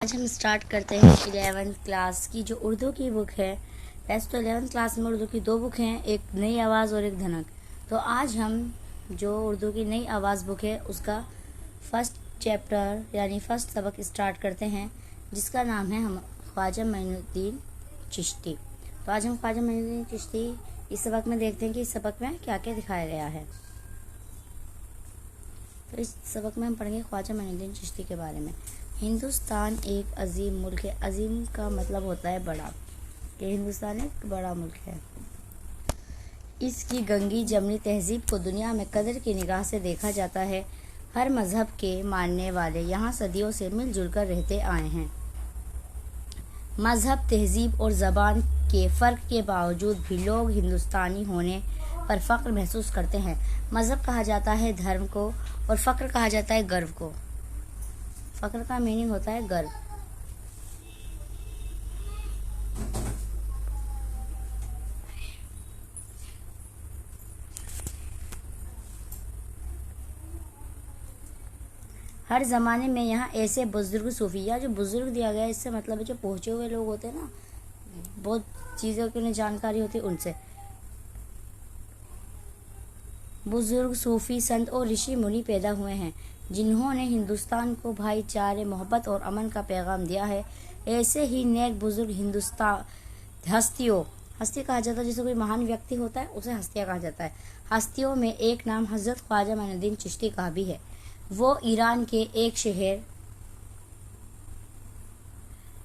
آج ہم سٹارٹ کرتے ہیں 11th کلاس کی جو اردو کی بک ہے. ویسے تو 11th کلاس میں اردو کی 2 بک ہیں, ایک نئی آواز اور ایک دھنک. تو آج ہم جو اردو کی نئی آواز بک ہے اس کا فرسٹ چیپٹر یعنی فرسٹ سبق سٹارٹ کرتے ہیں, جس کا نام ہے خواجہ معین الدین چشتی. تو آج ہم خواجہ معین الدین چشتی اس سبق میں دیکھتے ہیں کہ اس سبق میں کیا کیا دکھایا گیا ہے. تو اس سبق میں ہم پڑھیں گے خواجہ معین الدین چشتی کے بارے میں. ہندوستان ایک عظیم ملک ہے. عظیم کا مطلب ہوتا ہے بڑا, کہ ہندوستان ایک بڑا ملک ہے. اس کی گنگی جمنی تہذیب کو دنیا میں قدر کی نگاہ سے دیکھا جاتا ہے. ہر مذہب کے ماننے والے یہاں صدیوں سے مل جل کر رہتے آئے ہیں. مذہب, تہذیب اور زبان کے فرق کے باوجود بھی لوگ ہندوستانی ہونے پر فخر محسوس کرتے ہیں. مذہب کہا جاتا ہے دھرم کو اور فخر کہا جاتا ہے گرو کو. فخر کا میننگ ہوتا ہے گرو. ہر زمانے میں یہاں ایسے بزرگ صوفی, یا جو بزرگ دیا گیا ہے اس سے مطلب ہے جو پہنچے ہوئے لوگ ہوتے ہیں نا, بہت چیزوں کی انہیں جانکاری ہوتی ہے, ان سے بزرگ صوفی سنت اور رشی منی پیدا ہوئے ہیں جنہوں نے ہندوستان کو بھائی چارے, محبت اور امن کا پیغام دیا ہے. ایسے ہی نیک بزرگ ہستی کہا جاتا ہے جسے کوئی مہان ویکتی ہوتا ہے اسے ہستیاں کہا جاتا ہے. ہستیوں میں ایک نام حضرت خواجہ معین الدین چشتی کا بھی ہے. وہ ایران کے ایک شہر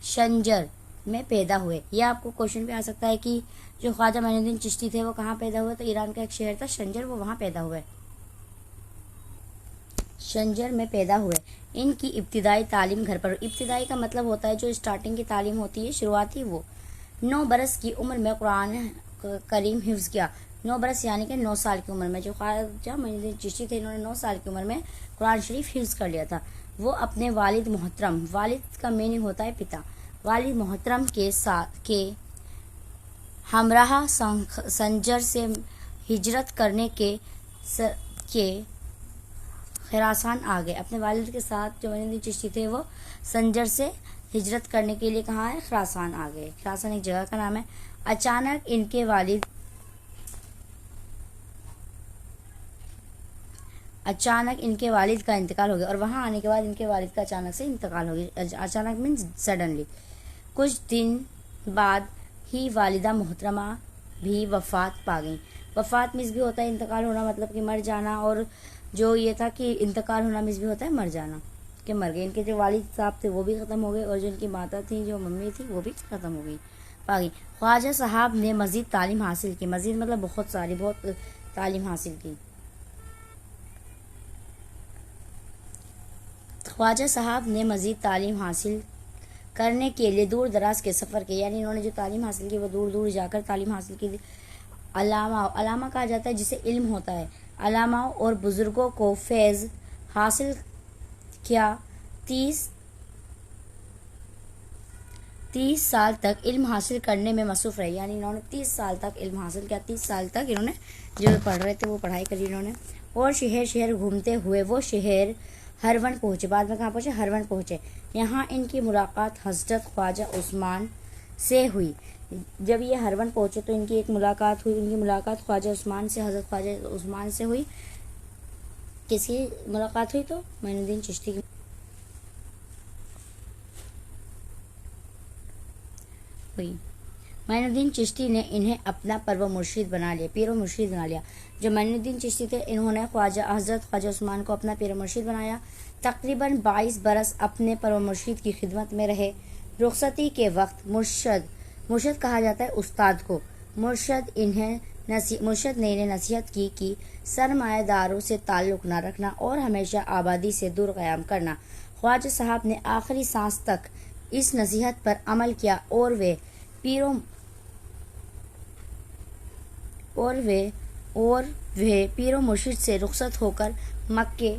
شنجر میں پیدا ہوئے. یہ آپ کو کوشچن پہ آ سکتا ہے کہ جو خواجہ معین الدین چشتی تھے وہ کہاں پیدا ہوئے, تو ایران کا ایک شہر تھا شنجر, وہ وہاں پیدا ہوئے, شنجر میں پیدا ہوئے. ان کی ابتدائی تعلیم گھر پر. ابتدائی کا مطلب ہوتا ہے جو اسٹارٹنگ کی تعلیم ہوتی ہے, شروعاتی. وہ 9 برس کی عمر میں قرآن کریم حفظ کیا. 9 برس یعنی کہ 9 سال کی عمر میں جو خواجہ معین الدین چشتی تھے, انہوں نے 9 سال کی عمر میں قرآن شریف حفظ کر لیا تھا. وہ اپنے والد محترم, والد کا میننگ ہوتا ہے پتا, والد محترم کے ہمراہ سنجر سے ہجرت کرنے کے خراسان آ گئے. اپنے والد کے ساتھ جو معین الدین چشتی تھے وہ سنجر سے ہجرت کرنے کے لیے کہاں ہے, خراسان آ گئے. خراسان ایک جگہ کا نام ہے. اچانک ان کے والد کا انتقال ہو گیا, اور وہاں آنے کے بعد ان کے والد کا اچانک سے انتقال ہو گیا. اچانک مینس سڈنلی. کچھ دن بعد ہی والدہ محترمہ بھی وفات پا گئیں. وفات مینس بھی ہوتا ہے انتقال ہونا, مطلب کہ مر جانا, اور جو یہ تھا کہ انتقال ہونا مینس بھی ہوتا ہے مر جانا, کہ مر گئے. ان کے جو والد صاحب تھے وہ بھی ختم ہو گئے, اور جو ان کی ماتا تھیں, جو ممی تھی, وہ بھی ختم ہو گئی, پا گئی. خواجہ صاحب نے مزید تعلیم حاصل کی. مزید مطلب بہت تعلیم حاصل کی. خواجہ صاحب نے مزید تعلیم حاصل کرنے کے لیے دور دراز کے سفر کیے, یعنی انہوں نے جو تعلیم حاصل کی وہ دور دور جا کر تعلیم حاصل کی. علامہ کہا جاتا ہے جسے علم ہوتا ہے. علامہ اور بزرگوں کو فیض حاصل کیا. 30 سال تک علم حاصل کرنے میں مصروف رہے, یعنی انہوں نے 30 سال تک علم حاصل کیا. 30 سال تک انہوں نے جو پڑھ رہے تھے وہ پڑھائی کری انہوں نے. اور شہر شہر گھومتے ہوئے وہ شہر ہرون پہنچے. بعد میں کہاں پہنچے, ہرون پہنچے. یہاں ان کی ملاقات حضرت خواجہ عثمان سے ہوئی. جب یہ ہرون پہنچے تو ان کی ایک ملاقات ہوئی. ان کی ملاقات خواجہ عثمان سے, حضرت خواجہ عثمان سے ہوئی. کس کی ملاقات ہوئی, تو معین الدین چشتی کی ہوئی. معین الدین چشتی نے انہیں اپنا پیر و مرشد بنا لیا. جو معین الدین چشتی تھے انہوں نے حضرت خواجہ عثمان کو اپنا پیر و مرشد بنایا. تقریباً 22 برس اپنے پیر و مرشد کی خدمت میں رہے. رخصتی کے وقت مرشد کہا جاتا ہے استاد کو. مرشد نے انہیں نصیحت کی کہ سرمایہ داروں سے تعلق نہ رکھنا اور ہمیشہ آبادی سے دور قیام کرنا. خواجہ صاحب نے آخری سانس تک اس نصیحت پر عمل کیا, اور وہ پیر و مرشد سے رخصت ہو کر مکے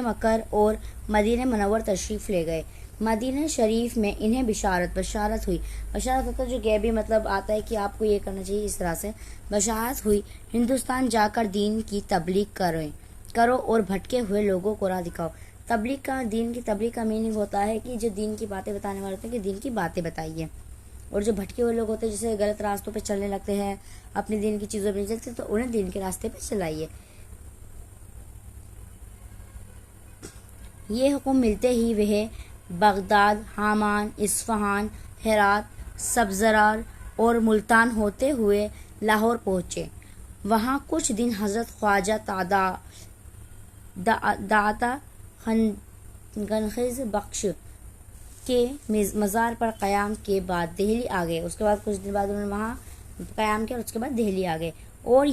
مکر اور مدینہ منور تشریف لے گئے. مدینہ شریف میں انہیں بشارت ہوئی. بشارت ہوتا ہے جو غیبی مطلب آتا ہے کہ آپ کو یہ کرنا چاہیے, اس طرح سے بشارت ہوئی. ہندوستان جا کر دین کی تبلیغ کرو اور بھٹکے ہوئے لوگوں کو راہ دکھاؤ. تبلیغ کا دین کی تبلیغ کا میننگ ہوتا ہے کہ جو دین کی باتیں بتانے والے ہوتے ہیں کہ دین کی باتیں بتائیے، اور جو بھٹکے ہوئے لوگ ہوتے ہیں جیسے غلط راستوں پہ چلنے لگتے ہیں، اپنی دین کی چیزوں پہ نہیں چلتے، تو انہیں دین کے راستے پہ چلائیے۔ یہ حکم ملتے ہی وہ بغداد، حامان، اصفہان، ہرات، سبزرار اور ملتان ہوتے ہوئے لاہور پہنچے۔ وہاں کچھ دن حضرت خواجہ داتا گنخز بخش کے مزار پر قیام کے بعد دہلی آ گئے۔ اس کے بعد کچھ دن بعد انہوں نے وہاں قیام کیا اور اس کے بعد دہلی آ گئے، اور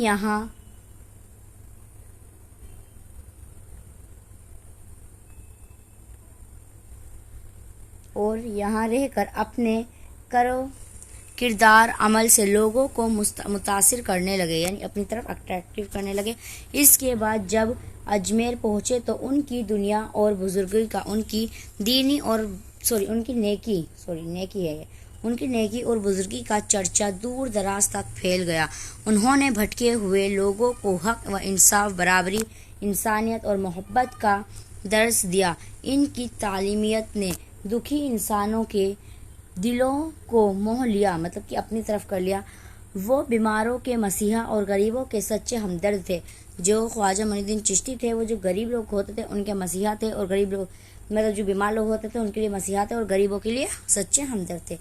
یہاں رہ کر اپنے کردار عمل سے لوگوں کو متاثر کرنے لگے، یعنی اپنی طرف اٹریکٹیو کرنے لگے۔ اس کے بعد جب اجمیر پہنچے تو ان کی دنیا اور بزرگی کا، ان کی نیکی اور بزرگی کا چرچا دور دراز تک پھیل گیا۔ انہوں نے بھٹکے ہوئے لوگوں کو حق و انصاف، برابری، انسانیت اور محبت کا درس دیا۔ ان کی تعلیمیت نے دکھی انسانوں کے دلوں کو موہ لیا، مطلب کہ اپنی طرف کر لیا۔ وہ بیماروں کے مسیحا اور غریبوں کے سچے ہمدرد تھے۔ جو خواجہ معین الدین چشتی تھے وہ جو غریب لوگ ہوتے تھے ان کے مسیحا تھے، اور غریب لوگ مطلب جو بیمار لوگ ہوتے تھے ان کے لیے مسیحا تھے، اور غریبوں کے لیے سچے ہمدرد تھے۔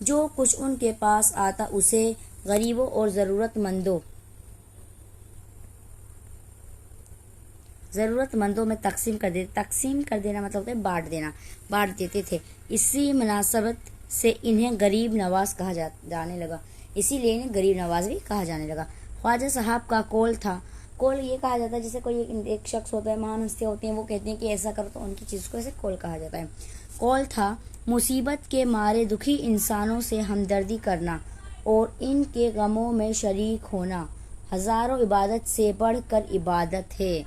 جو کچھ ان کے پاس آتا اسے غریبوں اور ضرورت مندوں میں تقسیم کر دینا مطلب ہوتا ہے بانٹ دیتے تھے۔ اسی مناسبت سے انہیں غریب نواز کہا جانے لگا، اسی لیے انہیں غریب نواز بھی کہا جانے لگا۔ خواجہ صاحب کا قول تھا، قول یہ کہا جاتا ہے جیسے کوئی ایک شخص ہوتا ہے، مہان ہستیاں ہوتی ہیں، وہ کہتے ہیں کہ ایسا کرو تو ان کی چیز کو ایسے قول کہا جاتا ہے۔ قول تھا مصیبت کے مارے دکھی انسانوں سے ہمدردی کرنا اور ان کے غموں میں شریک ہونا ہزاروں عبادت سے بڑھ کر عبادت ہے۔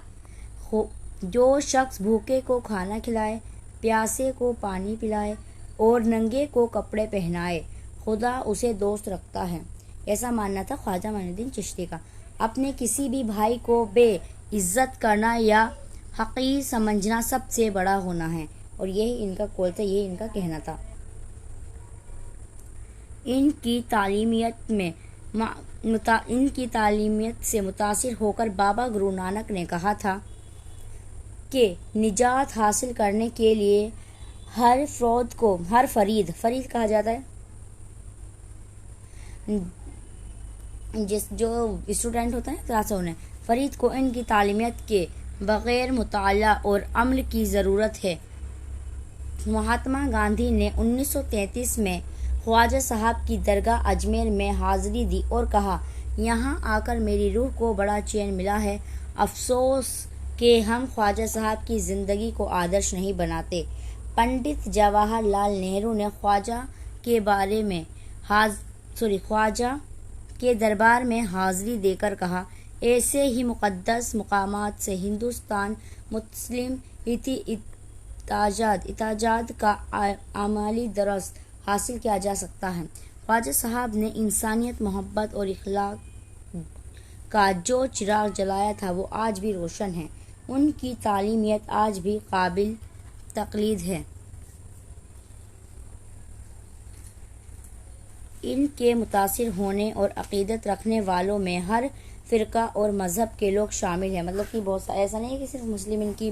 جو شخص بھوکے کو کھانا کھلائے، پیاسے کو پانی پلائے اور ننگے کو کپڑے پہنائے، خدا اسے دوست رکھتا ہے۔ ایسا ماننا تھا خواجہ معین الدین چشتی کا۔ اپنے کسی بھی بھائی کو بے عزت کرنا یا حقیر سمجھنا سب سے بڑا ہونا ہے، اور یہی ان کا قول تھا، یہی ان کا کہنا تھا۔ ان کی تعلیمیت سے متاثر ہو کر بابا گرو نانک نے کہا تھا کہ نجات حاصل کرنے کے لیے ہر فرید کہا جاتا ہے جو اسٹوڈنٹ ہوتا ہے کلاس میں، فرید کو ان کی تعلیمیت کے بغیر مطالعہ اور عمل کی ضرورت ہے۔ مہاتما گاندھی نے 1933 میں خواجہ صاحب کی درگاہ اجمیر میں حاضری دی اور کہا، یہاں آ کر میری روح کو بڑا چین ملا ہے۔ افسوس کہ ہم خواجہ صاحب کی زندگی کو آدرش نہیں بناتے۔ پنڈت جواہر لال نہرو نے خواجہ کے دربار میں حاضری دے کر کہا، ایسے ہی مقدس مقامات سے ہندوستان مسلم اتحاد کا عملی درس حاصل کیا جا سکتا ہے۔ خواجہ صاحب نے انسانیت، محبت اور اخلاق کا جو چراغ جلایا تھا وہ آج بھی روشن ہے۔ ان کی تعلیمیت آج بھی قابل تقلید ہے۔ ان کے متاثر ہونے اور عقیدت رکھنے والوں میں ہر فرقہ اور مذہب کے لوگ شامل ہیں، مطلب کہ بہت ایسا نہیں ہے کہ صرف مسلم ان کی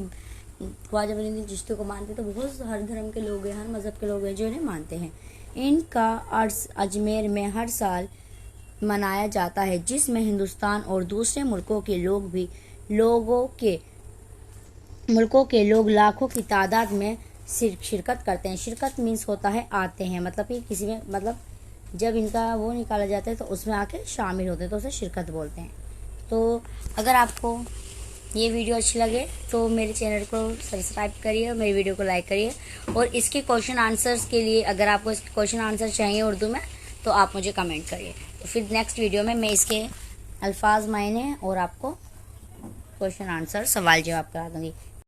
خواجہ معین الدین چشتی کو مانتے، تو بہت ہر دھرم کے لوگ ہیں، ہر مذہب کے لوگ ہیں جو انہیں مانتے ہیں۔ ان کا عرس اجمیر میں ہر سال منایا جاتا ہے، جس میں ہندوستان اور دوسرے ملکوں کے لوگ لاکھوں کی تعداد میں شرکت کرتے ہیں۔ شرکت مینس ہوتا ہے آتے ہیں، مطلب کہ کسی میں جب ان کا وہ نکالا جاتا ہے تو اس میں آ کے شامل ہوتے ہیں تو اسے شرکت بولتے ہیں۔ تو اگر آپ کو یہ ویڈیو اچھی لگے تو میرے چینل کو سبسکرائب کریے اور میری ویڈیو کو لائک کریے، اور اس کے کوشچن آنسرز کے لیے اگر آپ کو اس کے کوشچن آنسر چاہیے اردو میں تو آپ مجھے کمنٹ کریے، تو پھر نیکسٹ ویڈیو میں اس کے الفاظ معنی اور آپ کو کوشچن آنسر سوال جواب کرا دوں گی۔